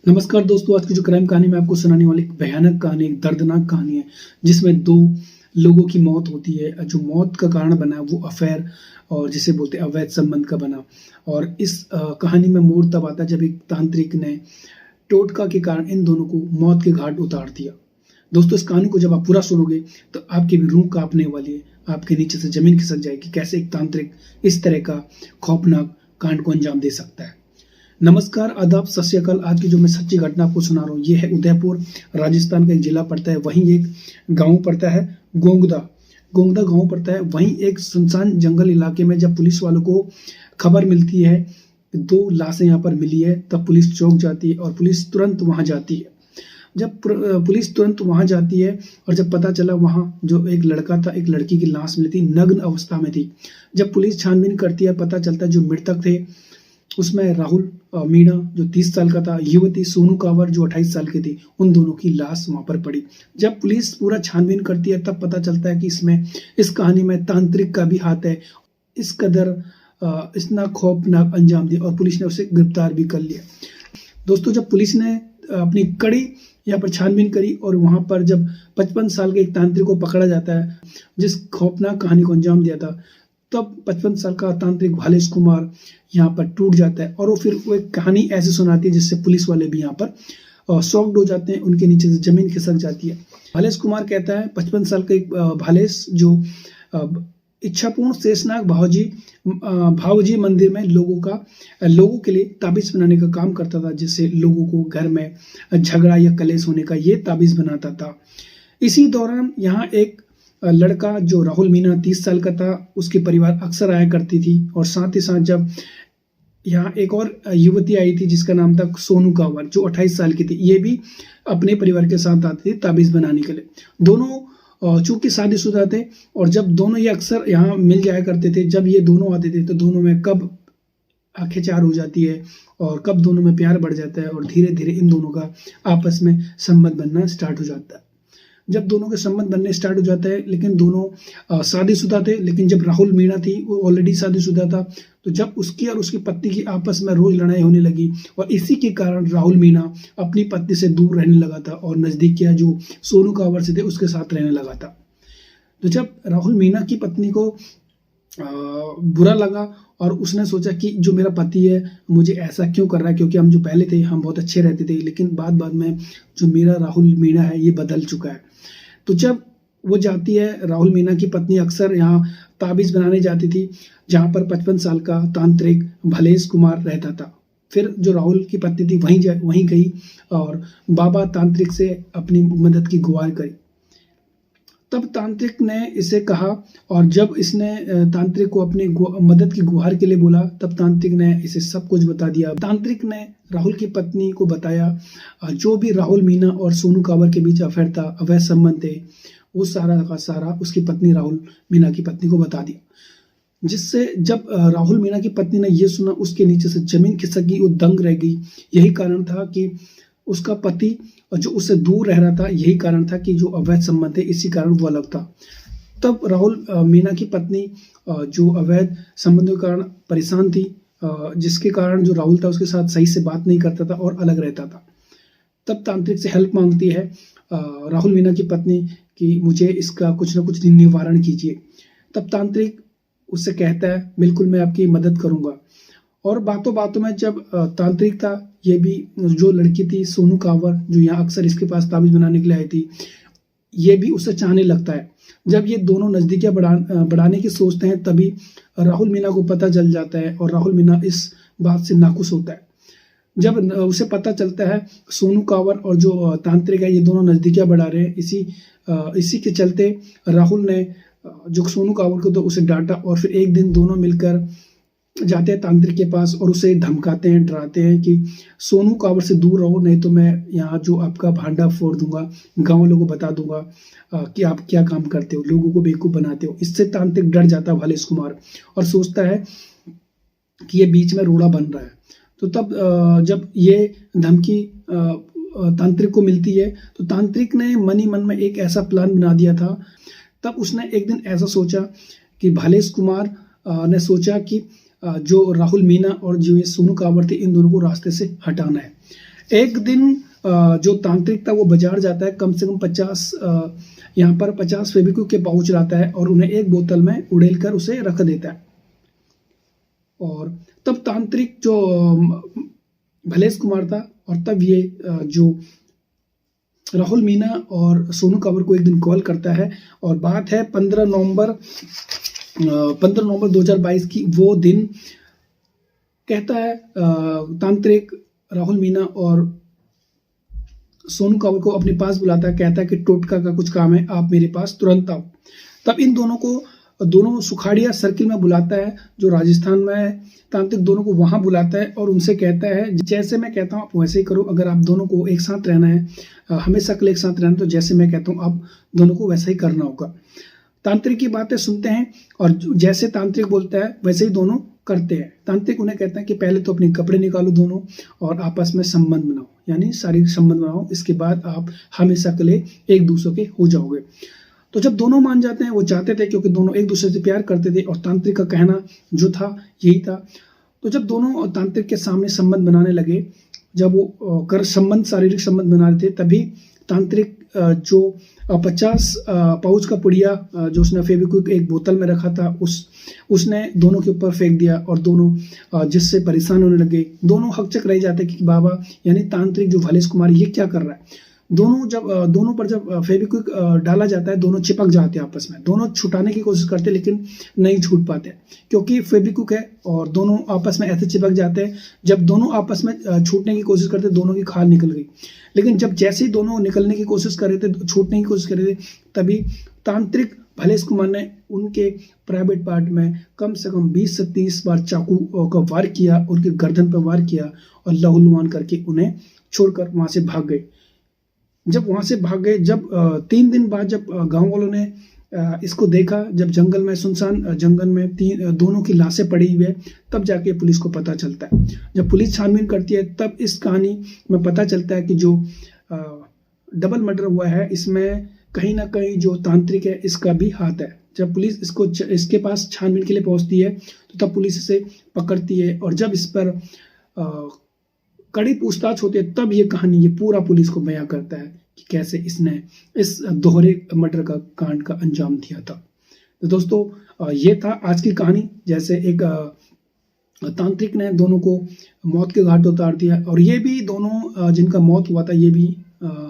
नमस्कार दोस्तों, आज की जो क्राइम कहानी मैं आपको सुनाने वाली एक भयानक कहानी, एक दर्दनाक कहानी है जिसमें दो लोगों की मौत होती है। जो मौत का कारण बना वो अफेयर और जिसे बोलते हैं अवैध संबंध का बना। और इस कहानी में मोड़ तब आता है जब एक तांत्रिक ने टोटका के कारण इन दोनों को मौत के घाट उतार दिया। दोस्तों, इस कहानी को जब आप पूरा सुनोगे तो आपकी भी रूह कांपने वाली है, आपके नीचे से जमीन खिसक जाएगी। कैसे एक तांत्रिक इस तरह का खौफनाक कांड को अंजाम दे सकता है। नमस्कार, आदाब, सत श्री अकाल। आज की जो मैं सच्ची घटना आपको सुना रहा हूँ ये है उदयपुर, राजस्थान का एक जिला पड़ता है। वहीं एक गांव पड़ता है गोंगदा। गोंगदा गांव पड़ता है। वहीं एक सुनसान जंगल इलाके में जब पुलिस वालों को खबर मिलती है दो लाशें यहाँ पर मिली है, तब पुलिस चौंक जाती है और पुलिस तुरंत वहां जाती है। जब पुलिस तुरंत वहां जाती है और जब पता चला वहां जो एक लड़का था, एक लड़की की लाश मिली थी, नग्न अवस्था में थी। जब पुलिस छानबीन करती है पता चलता है जो मृतक थे उसमें राहुल मीणा जो 30 साल का था, युवती सोनू कांवर जो 28 साल की थी, उन दोनों की लाश वहां पर पड़ी। जब पुलिस पूरा छानबीन करती है तब पता चलता है कि इस कहानी में तांत्रिक का भी हाथ है। इस कदर इतना खौफनाक अंजाम दिया और पुलिस ने उसे गिरफ्तार भी कर लिया। दोस्तों, जब पुलिस ने अपनी कड़ी यहाँ पर छानबीन करी और वहां पर जब 55 साल के एक तांत्रिक को पकड़ा जाता है जिस खौफनाक कहानी को अंजाम दिया था, तब 55 साल का तांत्रिक भालेश कुमार यहाँ पर टूट जाता है और वो एक कहानी ऐसे सुनाती है जिससे पुलिस वाले भी यहाँ पर शॉक्ड हो जाते हैं, उनके नीचे से जमीन खिसक जाती है। भालेश कुमार कहता है 55 साल का एक भालेश जो इच्छापूर्ण शेषनाग भावजी मंदिर में लोगों के लिए ताबीज बनाने का काम करता था, जिससे लोगों को घर में झगड़ा या कलेश होने का ये ताबीज बनाता था। इसी दौरान यहाँ एक लड़का जो राहुल मीणा 30 साल का था, उसके परिवार अक्सर आया करती थी। और साथ ही साथ जब यहाँ एक और युवती आई थी जिसका नाम था सोनू कांवर जो 28 साल की थी, ये भी अपने परिवार के साथ आती थी ताबीज बनाने के लिए। दोनों चूंकि शादीशुदा थे और जब दोनों ये अक्सर यहाँ मिल जाया करते थे, जब ये दोनों आते थे तो दोनों में कब आंखें चार हो जाती है और कब दोनों में प्यार बढ़ जाता है और धीरे धीरे इन दोनों का आपस में संबंध बनना स्टार्ट हो जाता है। जब दोनों के संबंध बनने स्टार्ट हो जाता है, लेकिन दोनों शादीशुदा थे, लेकिन जब राहुल मीणा थी वो ऑलरेडी शादीशुदा था, तो जब उसकी और उसकी पत्नी की आपस में रोज लड़ाई होने लगी और इसी के कारण राहुल मीणा अपनी पत्नी से दूर रहने लगा था और नजदीकिया जो सोनू कांवर से थे उसके साथ रहने लगा था। तो जब राहुल मीणा की पत्नी को बुरा लगा और उसने सोचा कि जो मेरा पति है मुझे ऐसा क्यों कर रहा है, क्योंकि हम जो पहले थे हम बहुत अच्छे रहते थे, लेकिन बाद में जो मेरा राहुल मीणा है ये बदल चुका है। तो जब वो जाती है, राहुल मीणा की पत्नी अक्सर यहाँ ताबीज बनाने जाती थी जहाँ पर 55 साल का तांत्रिक भालेश कुमार रहता था। फिर जो राहुल की पत्नी थी वहीं गई और बाबा तांत्रिक से अपनी मदद की गुहार करी। तब तांत्रिक ने इसे कहा और जब इसने तांत्रिक को अपनी मदद की गुहार के लिए बोला तब तांत्रिक ने इसे सब कुछ बता दिया। तांत्रिक ने राहुल की पत्नी को बताया जो भी राहुल मीणा और सोनू कांवर के बीच अफेयर था, अवैध संबंध थे, वो सारा का सारा उसकी पत्नी राहुल मीणा की पत्नी को बता दिया। जिससे जब राहुल मीणा की पत्नी ने यह सुना उसके नीचे से जमीन खिसक गई, वो दंग रह गई। यही कारण था कि उसका पति जो उससे दूर रह रहा था, यही कारण था कि जो अवैध संबंध थे इसी कारण वो अलग था। तब राहुल मीणा की पत्नी जो अवैध संबंधों के कारण परेशान थी, जिसके कारण जो राहुल था उसके साथ सही से बात नहीं करता था और अलग रहता था। तब तांत्रिक से हेल्प मांगती है राहुल मीणा की पत्नी कि मुझे इसका कुछ ना कुछ निवारण कीजिए। तब तांत्रिक उससे कहता है बिल्कुल मैं आपकी मदद करूंगा। और बातों बातों में जब तांत्रिक था, ये भी जो लड़की थी सोनू कांवर जो यहाँ अक्सर इसके पास ताबीज बनाने के लिए आई थी, ये भी उसे चाहने लगता है। जब ये दोनों नजदीकियां बढ़ाने की सोचते हैं तभी राहुल मीणा को पता चल जाता है और राहुल मीणा इस बात से नाखुश होता है। जब उसे पता चलता है सोनू कांवर और जो तांत्रिक है ये दोनों नजदीकियां बढ़ा रहे हैं, इसी के चलते राहुल ने जो सोनू कांवर को तो उसे डांटा और फिर एक दिन दोनों मिलकर जाते हैं तांत्रिक के पास और उसे धमकाते हैं, डराते हैं कि सोनू कांवर से दूर रहो, नहीं तो मैं यहाँ जो आपका भांडा फोड़ दूंगा, गांव लोगों को बता दूंगा कि आप क्या काम करते हो, लोगों को बेवकूफ बनाते हो। इससे तांत्रिक डर जाता है भालेश कुमार और सोचता है कि ये बीच में रोड़ा बन रहा है। तो तब जब ये धमकी तांत्रिक को मिलती है तो तांत्रिक ने मन ही मन में एक ऐसा प्लान बना दिया था। तब उसने एक दिन ऐसा सोचा कि भालेश कुमार ने सोचा कि जो राहुल मीणा और जो ये सोनू कांवर थे इन दोनों को रास्ते से हटाना है। एक दिन जो तांत्रिक था वो बाजार जाता है, कम से कम 50 यहाँ पर 50 फेविक्विक के पाउच लाता है और उन्हें एक बोतल में उड़ेल कर उसे रख देता है। और तब तांत्रिक जो भलेश कुमार था, और तब ये जो राहुल मीना और सोनू कंवर को एक दिन कॉल करता है, और बात है 15 नवंबर 2022 की। वो दिन कहता है तांत्रिक राहुल मीना और सोनू कंवर को अपने पास बुलाता है, कहता है कि टोटका का कुछ काम है, आप मेरे पास तुरंत आओ। तब इन दोनों सुखाड़िया सर्किल में बुलाता है, जो राजस्थान में है। तांत्रिक दोनों को वहां बुलाता है और उनसे कहता है जैसे मैं कहता हूं आप वैसे ही करो, अगर आप दोनों को एक साथ रहना है, हमेशा कल एक साथ रहना, तो जैसे मैं कहता हूं आप दोनों को वैसा ही करना होगा। तांत्रिक की बातें सुनते हैं और जैसे तांत्रिक बोलता है वैसे ही दोनों करते हैं। तांत्रिक उन्हें कहता है कि पहले तो अपने कपड़े निकालो दोनों और आपस में संबंध बनाओ, यानी शारीरिक संबंध बनाओ, इसके बाद आप हमेशा के लिए एक दूसरे के हो जाओगे। तो जब दोनों मान जाते हैं, वो चाहते थे क्योंकि दोनों एक दूसरे से प्यार करते थे और तांत्रिक का कहना जो था यही था। तो जब दोनों तांत्रिक के सामने संबंध बनाने लगे, जब वो शारीरिक संबंध बना रहे थे, तभी तांत्रिक जो 50 पाउच का पुड़िया जो उसने फेविक्विक एक बोतल में रखा था उसने दोनों के ऊपर फेंक दिया और दोनों जिससे परेशान होने लगे। दोनों हकचक रह जाते कि बाबा यानी तांत्रिक जो भलेश कुमार ये क्या कर रहा है। दोनों पर जब फेविक्विक डाला जाता है, दोनों चिपक जाते हैं आपस में। दोनों छुटाने की कोशिश करते लेकिन नहीं छूट पाते क्योंकि फेविक्विक है और दोनों आपस में ऐसे चिपक जाते हैं। जब दोनों आपस में छूटने की कोशिश करते, दोनों की खाल निकल गई। लेकिन जब जैसे ही दोनों निकलने की कोशिश कर रहे थे, छूटने की कोशिश कर रहे थे, तभी तांत्रिक भलेश कुमार ने उनके प्राइवेट पार्ट में कम से कम 20 से 30 बार चाकू का वार किया, उनके गर्दन पर वार किया और लहूलुहान करके उन्हें छोड़कर वहां से भाग गए। जब वहां से भाग गए, जब 3 दिन बाद जब गांव वालों ने इसको देखा, जब जंगल में सुनसान जंगल में दोनों की लाशें पड़ी हुई है, तब जाके पुलिस को पता चलता है। जब पुलिस छानबीन करती है तब इस कहानी में पता चलता है कि जो डबल मर्डर हुआ है इसमें कहीं ना कहीं जो तांत्रिक है इसका भी हाथ है। जब पुलिस इसके पास छानबीन के लिए पहुंचती है तो तब पुलिस इसे पकड़ती है और जब इस पर कड़ी पूछताछ होती है तब ये कहानी ये पूरा पुलिस को बयां करता है कि कैसे इसने इस दोहरे मर्डर का कांड का अंजाम दिया था। तो दोस्तों ये था आज की कहानी। जैसे एक तांत्रिक ने दोनों को मौत के घाट उतार दिया और ये भी दोनों जिनका मौत हुआ था ये भी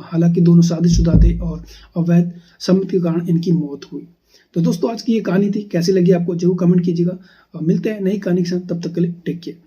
हालांकि दोनों शादीशुदा थे और अवैध संबंध के कारण इनकी मौत हुई। तो दोस्तों आज की ये कहानी थी, कैसी लगी आपको जरूर कमेंट कीजिएगा। मिलते हैं नई कहानी के साथ, तब तक के लिए टेक केयर।